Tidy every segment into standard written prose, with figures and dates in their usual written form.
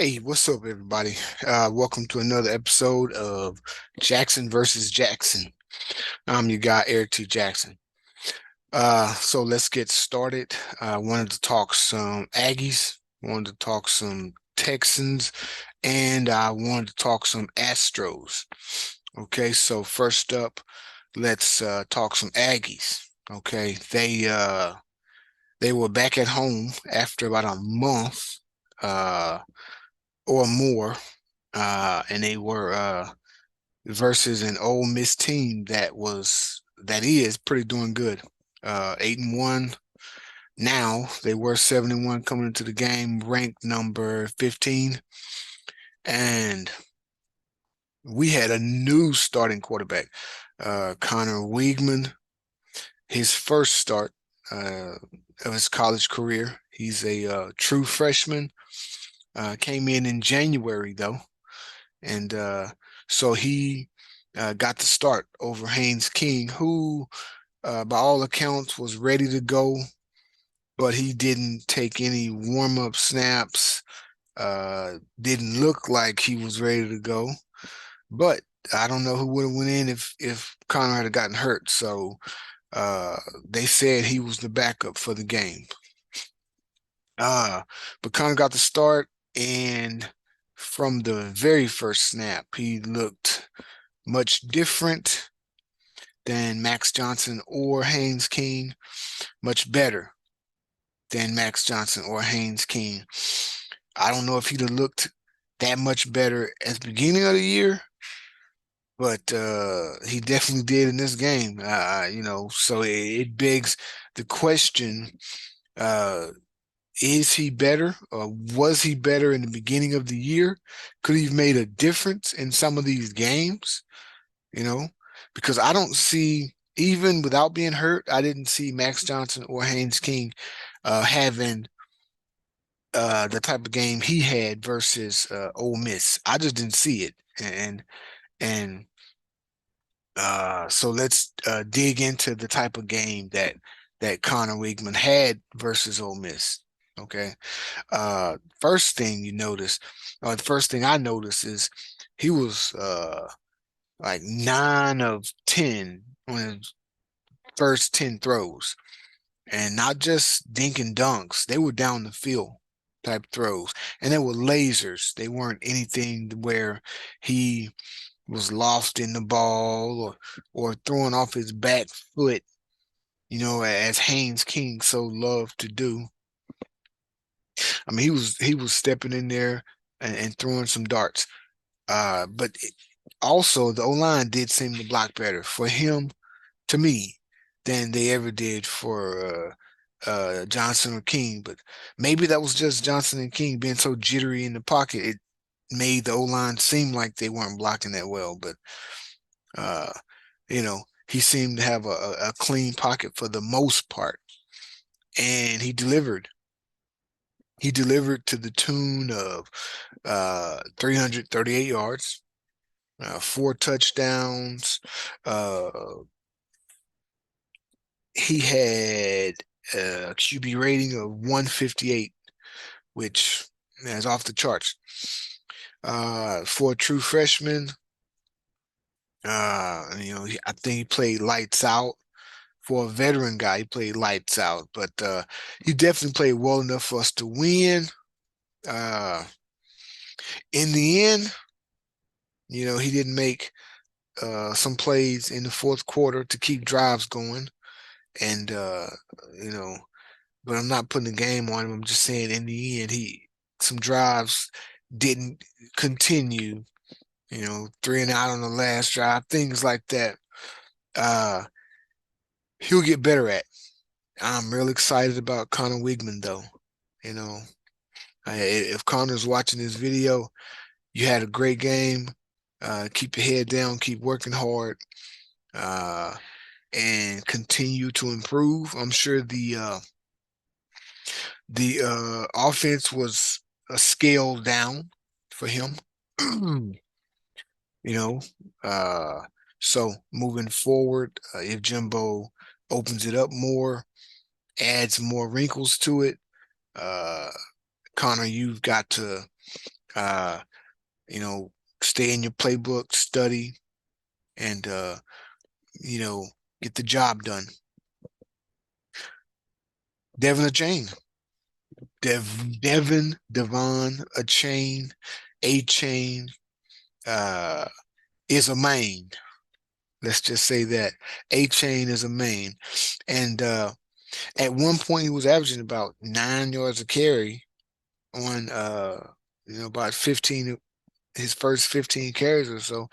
Hey, what's up, everybody? Welcome to another episode of Jackson versus Jackson. I'm your guy, Erik T.Jackson. So let's get started. I wanted to talk some Aggies, wanted to talk some Texans, and I wanted to talk some Astros. Okay, so first up, let's talk some Aggies. Okay, they were back at home after about a month or more, and they were versus an Ole Miss team that is pretty doing good. 8-1 now. They were 7-1 coming into the game, ranked number 15, and we had a new starting quarterback, Connor Weigman. His first start of his college career. He's a true freshman. Came in January though, and so he got the start over Haynes King, who, by all accounts, was ready to go, but he didn't take any warm-up snaps. Didn't look like he was ready to go. But I don't know who would have went in if Connor had gotten hurt. So uh, they said he was the backup for the game. Uh, but Connor got the start, and from the very first snap, he looked much different than Max Johnson or Haynes King, much better than Max Johnson or Haynes King. I don't know if he'd have looked that much better at the beginning of the year, but he definitely did in this game. So it begs the question: uh, is he better, or was he better in the beginning of the year? Could he have made a difference in some of these games? You know, because I don't see, even without being hurt, I didn't see Max Johnson or Haynes King having the type of game he had versus Ole Miss. I just didn't see it, and so let's dig into the type of game that Connor Weigman had versus Ole Miss. Okay, first thing you notice, the first thing I noticed is he was like 9 of 10 on his first 10 throws, and not just dink and dunks. They were down the field type throws, and they were lasers. They weren't anything where he was lost in the ball or throwing off his back foot, as Haynes King so loved to do. I mean, he was stepping in there and throwing some darts. But also the O-line did seem to block better for him, to me, than they ever did for Johnson or King. But maybe that was just Johnson and King being so jittery in the pocket. It made the O-line seem like they weren't blocking that well. But uh, he seemed to have a clean pocket for the most part, and he delivered. He delivered to the tune of 338 yards, 4 touchdowns. Uh, he had a QB rating of 158, which is off the charts. For a true freshman, I think he played lights out. For a veteran guy, he played lights out, but he definitely played well enough for us to win. Uh, in the end, he didn't make some plays in the fourth quarter to keep drives going, and you know, but I'm not putting the game on him. I'm just saying in the end, some drives didn't continue. 3 and out on the last drive, things like that. Uh, he'll get better at. I'm real excited about Connor Weigman, though. You know, if Connor's watching this video, you had a great game. Keep your head down, keep working hard, uh, and continue to improve. I'm sure the offense was a scale down for him. you know, uh, so moving forward, if Jimbo opens it up more, adds more wrinkles to it, uh, Connor, you've got to Uh, stay in your playbook, study, and you know, get the job done. Devin Achane. Devon Achane, A-Chain, uh, is a main. Let's just say that. A-Chain is a main. And at one point he was averaging about 9 yards a carry on about 15 his first 15 carries or so.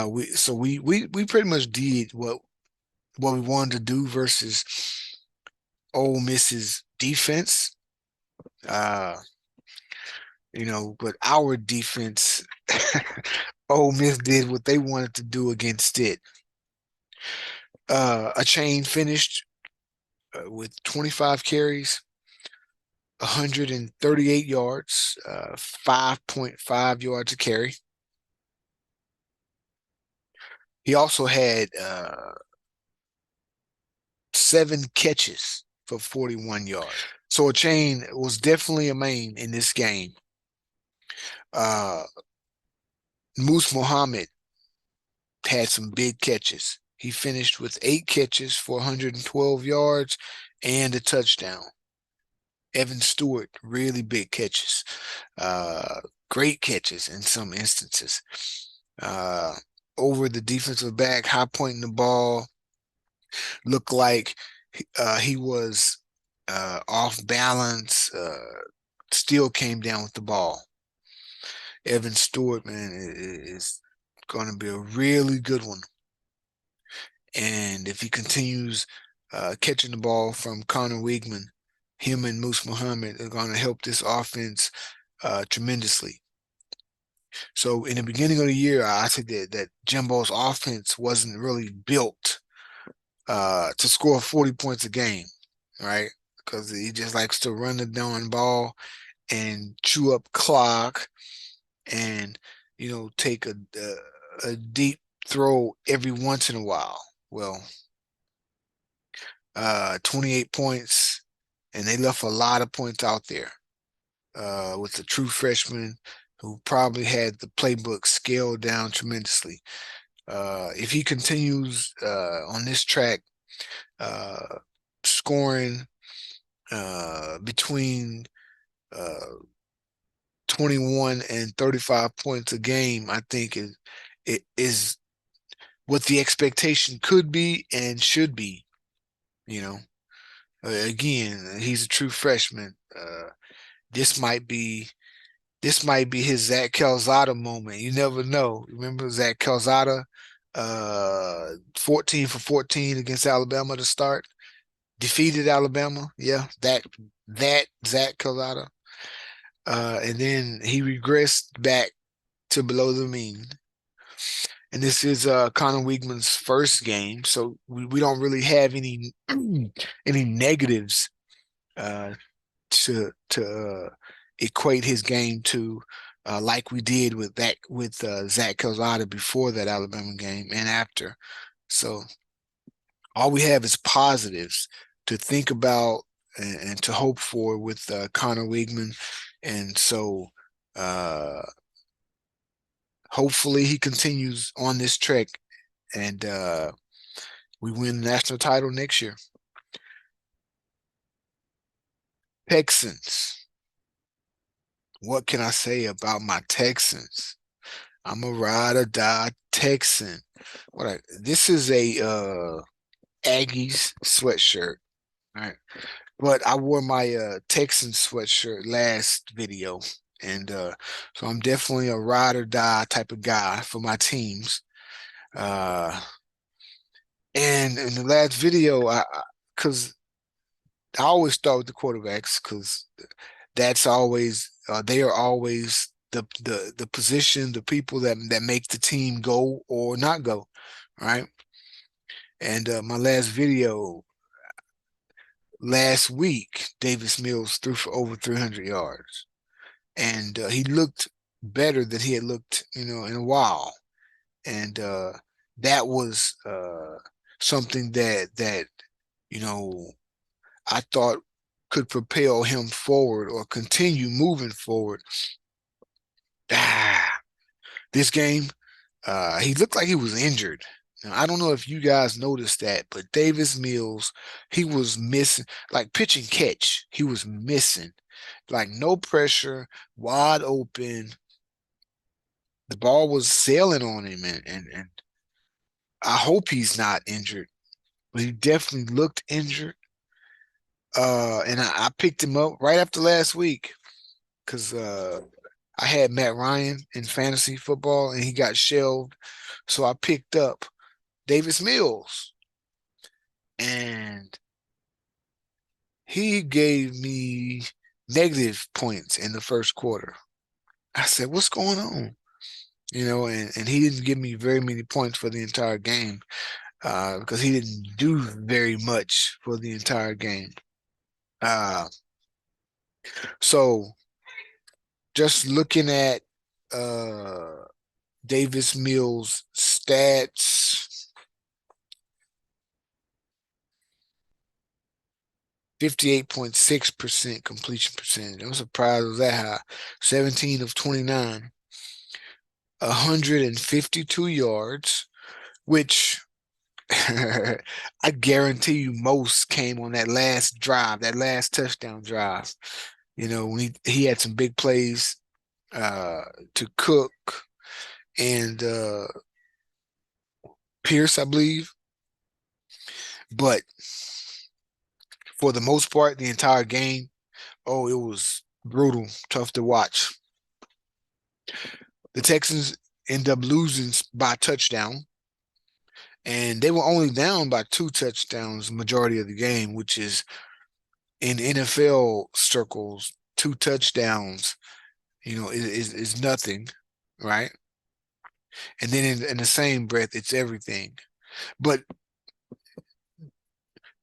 We pretty much did what we wanted to do versus Ole Miss's defense. Uh, but our defense, Ole Miss did what they wanted to do against it. Achane finished with 25 carries, 138 yards, 5.5 yards a carry. He also had 7 catches for 41 yards. So Achane was definitely a main in this game. Moose Muhammad had some big catches. He finished with 8 catches for 112 yards and a touchdown. Evan Stewart, really big catches. Great catches in some instances. Over the defensive back, high pointing the ball. Looked like he was off balance. Still came down with the ball. Evan Stewart, man, is going to be a really good one. And if he continues catching the ball from Connor Weigman, him and Moose Muhammad are going to help this offense tremendously. So in the beginning of the year, I said that Jimbo's offense wasn't really built to score 40 points a game, right? Because he just likes to run the down ball and chew up clock and, take a deep throw every once in a while. Well, 28 points, and they left a lot of points out there with the true freshman who probably had the playbook scaled down tremendously. If he continues on this track, scoring between 21 and 35 points a game, I think it is what the expectation could be and should be. Again, he's a true freshman. This might be his Zach Calzada moment. You never know. Remember Zach Calzada, 14 for 14 against Alabama to start, defeated Alabama. Yeah, that Zach Calzada. And then he regressed back to below the mean. And this is Connor Weigman's first game, so we don't really have any any negatives to equate his game to, like we did with Zach Calzada before that Alabama game and after. So all we have is positives to think about and to hope for with Connor Weigman. And so hopefully he continues on this trek and we win the national title next year. Texans. What can I say about my Texans? I'm a ride or die Texan. This is a Aggies sweatshirt. All right. But I wore my Texan sweatshirt last video. And so I'm definitely a ride or die type of guy for my teams. Uh, and in the last video, because I always start with the quarterbacks because that's always they are always the position, the people that make the team go or not go, right? And my last video last week, Davis Mills threw for over 300 yards, and he looked better than he had looked, in a while, and that was something that I thought could propel him forward or continue moving forward This game, he looked like he was injured. Now, I don't know if you guys noticed that, but Davis Mills, he was missing, like pitch and catch. He was missing, like no pressure, wide open. The ball was sailing on him, and I hope he's not injured, but he definitely looked injured. And I picked him up right after last week because I had Matt Ryan in fantasy football and he got shelved. So I picked up Davis Mills and he gave me negative points in the first quarter. I said, what's going on? And he didn't give me very many points for the entire game because he didn't do very much for the entire game. Uh, so just looking at uh, Davis Mills' stats, 58.6% completion percentage. I'm surprised it was that high. 17 of 29, 152 yards, which I guarantee you most came on that last drive, that last touchdown drive. When he had some big plays uh, to Cook and Pierce, I believe. But for the most part, the entire game, oh, it was brutal, tough to watch. The Texans end up losing by touchdown, and they were only down by 2 touchdowns majority of the game, which is in NFL circles, 2 touchdowns, is nothing, right? And then in the same breath, it's everything. But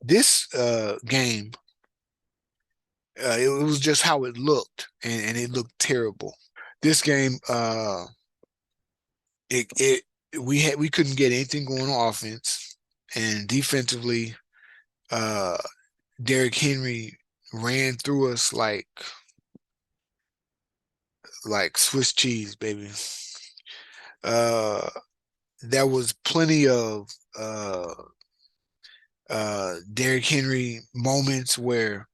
this game, it was just how it looked, and it looked terrible. This game, it we couldn't get anything going on offense, and defensively, uh, Derrick Henry ran through us like Swiss cheese, baby. Uh, there was plenty of Derrick Henry moments where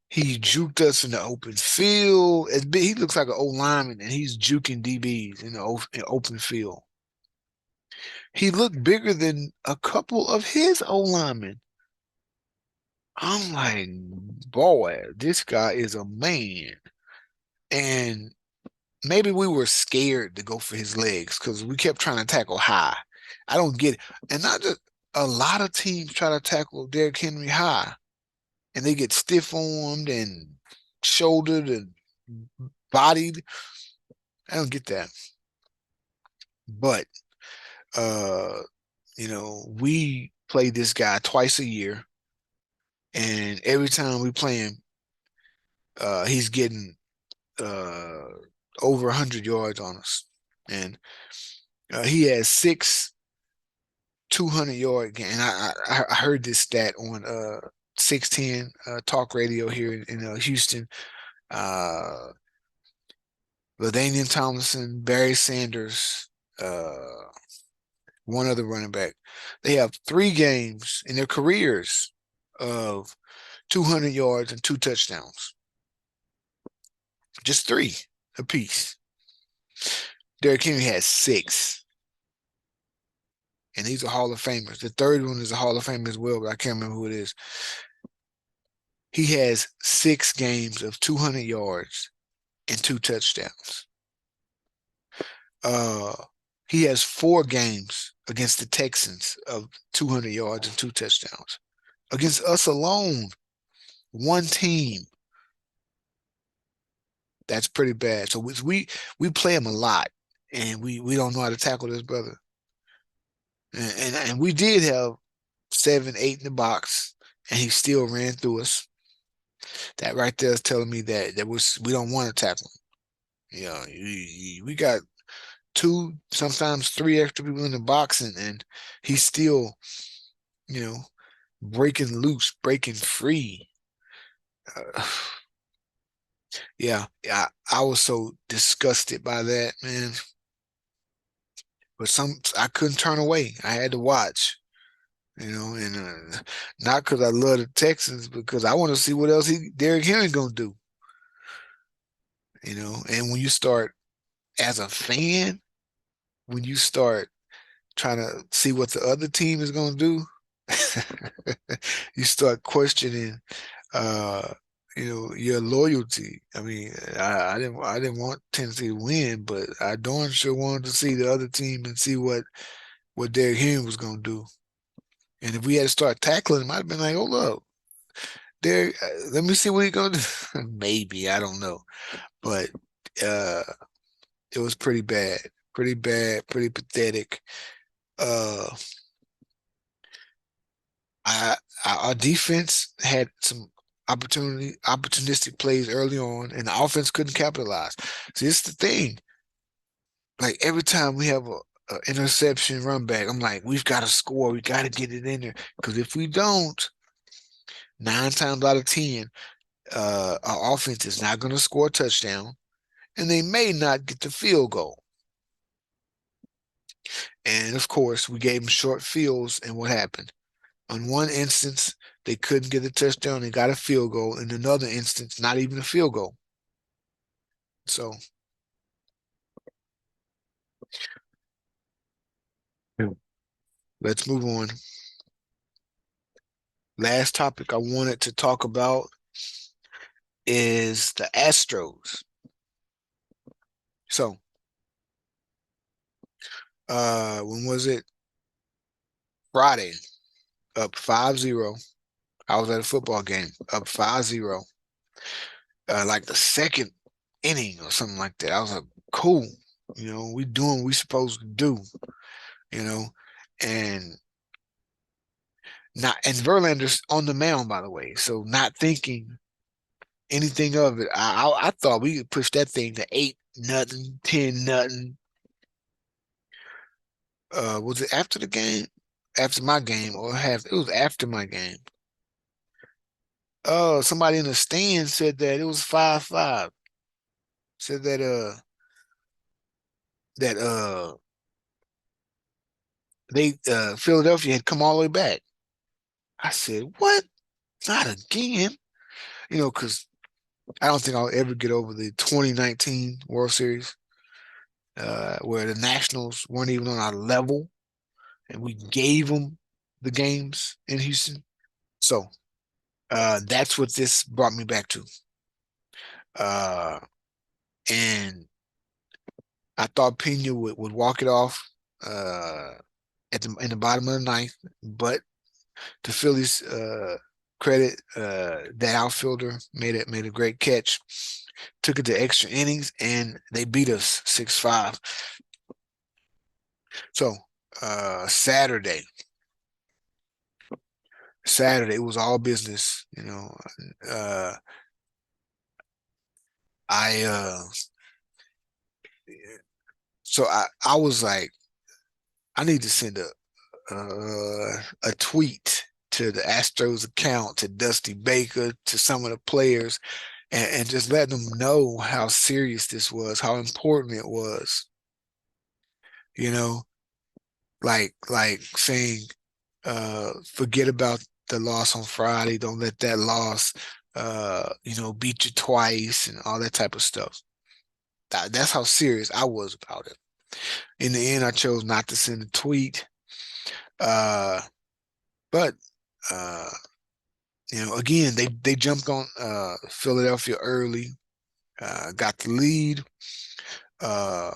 he juked us in the open field. He looks like an old lineman, and he's juking DBs in the open field. He looked bigger than a couple of his old linemen. I'm like, boy, this guy is a man. And maybe we were scared to go for his legs because we kept trying to tackle high. I don't get it. And not just a lot of teams try to tackle Derrick Henry high, and they get stiff armed and shouldered and bodied. I don't get that. But uh, we play this guy twice a year, and every time we play him, he's getting uh over 100 yards on us. And he has 6 200-yard games. And I heard this stat on 610 talk radio here in Houston. Uh, LaDainian Tomlinson, Barry Sanders, one other running back. They have 3 games in their careers of 200 yards and 2 touchdowns. Just 3 apiece. Derrick Henry has 6. And these are Hall of Famers. The third one is a Hall of Famer as well, but I can't remember who it is. He has 6 games of 200 yards and 2 touchdowns. He has 4 games against the Texans of 200 yards and 2 touchdowns. Against us alone, one team. That's pretty bad. So we play him a lot, and we don't know how to tackle this brother. And we did have 7, 8 in the box, and he still ran through us. That right there is telling me that we don't want to tackle him. We got 2, sometimes 3 extra people in the box, and he's still, breaking loose, breaking free. Uh, Yeah, I was so disgusted by that, man. But I couldn't turn away. I had to watch, and not because I love the Texans, because I want to see what else Derrick Henry gonna do, And when you start as a fan, when you start trying to see what the other team is gonna do, you start questioning uh your loyalty. I mean, I didn't want Tennessee to win, but I darn sure wanted to see the other team and see what Derrick Henry was gonna do. And if we had to start tackling him, I'd have been like, hold up, Derrick, let me see what he's gonna do. Maybe, I don't know. But uh it was pretty bad, pretty pathetic. Uh I, our defense had some opportunistic plays early on, and the offense couldn't capitalize. See, it's the thing. Like every time we have a interception run back, I'm like, we've got to score. We got to get it in there. Because if we don't, 9 times out of 10, our offense is not going to score a touchdown, and they may not get the field goal. And of course, we gave them short fields, and what happened? On one instance, they couldn't get a touchdown. They got a field goal. In another instance, not even a field goal. So yeah. Let's move on. Last topic I wanted to talk about is the Astros. So, when was it? Friday, up 5-0. I was at a football game, up 5-0. Like the second inning or something like that. I was like, cool. We doing what we supposed to do, you know, and not and Verlander's on the mound, by the way. So not thinking anything of it. I thought we could push that thing to 8-0, 10-0. Was it after the game? After my game, or half? It was after my game. Somebody in the stand said that it was 5-5. Said that they Philadelphia had come all the way back. I said, what? Not again. Because I don't think I'll ever get over the 2019 World Series, where the Nationals weren't even on our level, and we gave them the games in Houston. So that's what this brought me back to. Uh, and I thought Pena would walk it off in the bottom of the ninth, but to Phillies' credit, that outfielder made a great catch, took it to extra innings, and they beat us 6-5. So Saturday, it was all business. Uh, I so I was like, I need to send a tweet to the Astros account, to Dusty Baker, to some of the players, and just let them know how serious this was, how important it was. You know, like saying, forget about the loss on Friday. Don't let that loss, beat you twice and all that type of stuff. That's how serious I was about it. In the end, I chose not to send a tweet. Uh, but uh, again, they jumped on Philadelphia early, got the lead uh,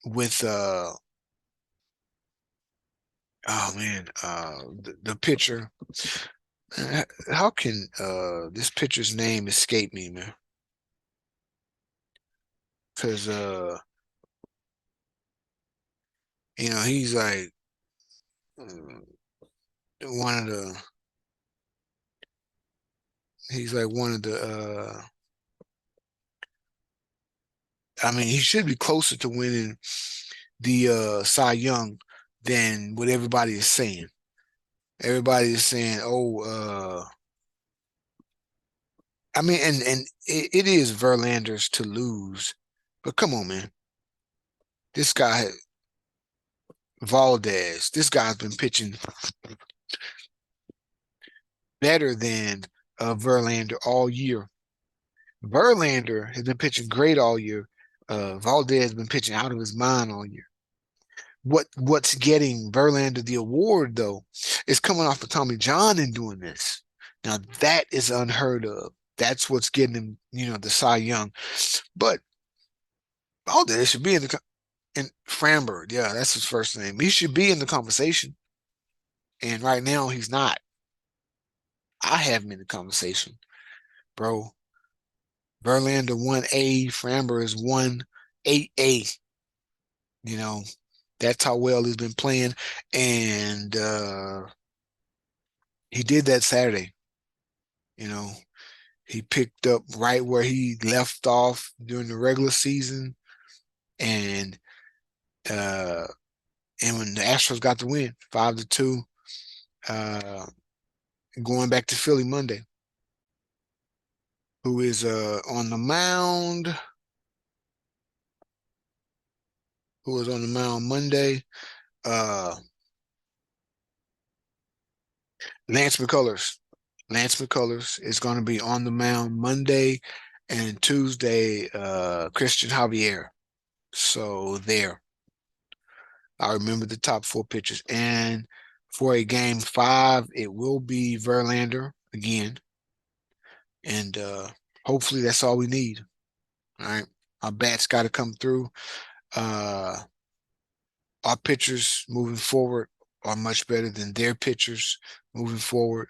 with oh man, the pitcher. How can this pitcher's name escape me, man? Because he's like uh, one of the he's like one of the I mean, he should be closer to winning the Cy Young than what everybody is saying. Everybody is saying, oh, I mean, and it is Verlander's to lose, but come on, man. This guy, Valdez, this guy's been pitching better than Verlander all year. Verlander has been pitching great all year. Valdez has been pitching out of his mind all year. What's getting Verlander the award though is coming off of Tommy John and doing this. Now that is unheard of. That's what's getting him, the Cy Young. But Valdez should be in Framber. Yeah, that's his first name. He should be in the conversation. And right now he's not. I have him in the conversation, bro. Verlander 1A, Framber is 1-8A. You know, that's how well he's been playing. And he did that Saturday. You know, he picked up right where he left off during the regular season. And uh and when the Astros got the win, 5-2, uh going back to Philly Monday, who is on the mound, who was on the mound Monday. Uh Lance McCullers. Lance McCullers is going to be on the mound Monday and Tuesday, Christian Javier. So there, I remember the top four pitchers. And for a game 5, it will be Verlander again. And hopefully that's all we need. All right. Our bats got to come through. Uh, our pitchers moving forward are much better than their pitchers moving forward.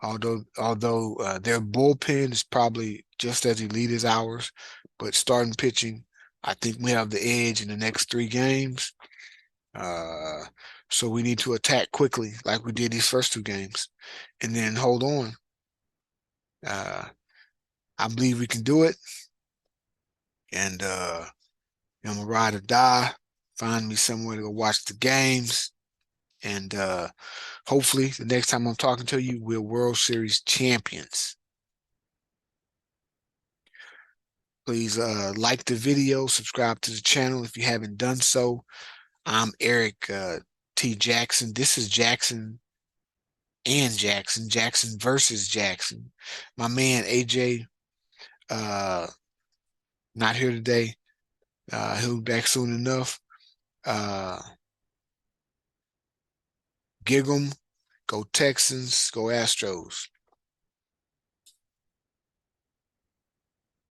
Although their bullpen is probably just as elite as ours, but starting pitching, I think we have the edge in the next 3 games. Uh, so we need to attack quickly, like we did these first 2 games, and then hold on. Uh, I believe we can do it, and I'm gonna ride or die. Find me somewhere to go watch the games, and hopefully the next time I'm talking to you, we're World Series champions. Please like the video, subscribe to the channel if you haven't done so. I'm Erik T.Jackson. This is Jackson and Jackson. Jackson versus Jackson. My man Ajay, uh, not here today. He'll be back soon enough. Uh, Gig 'em. Go Texans. Go Astros.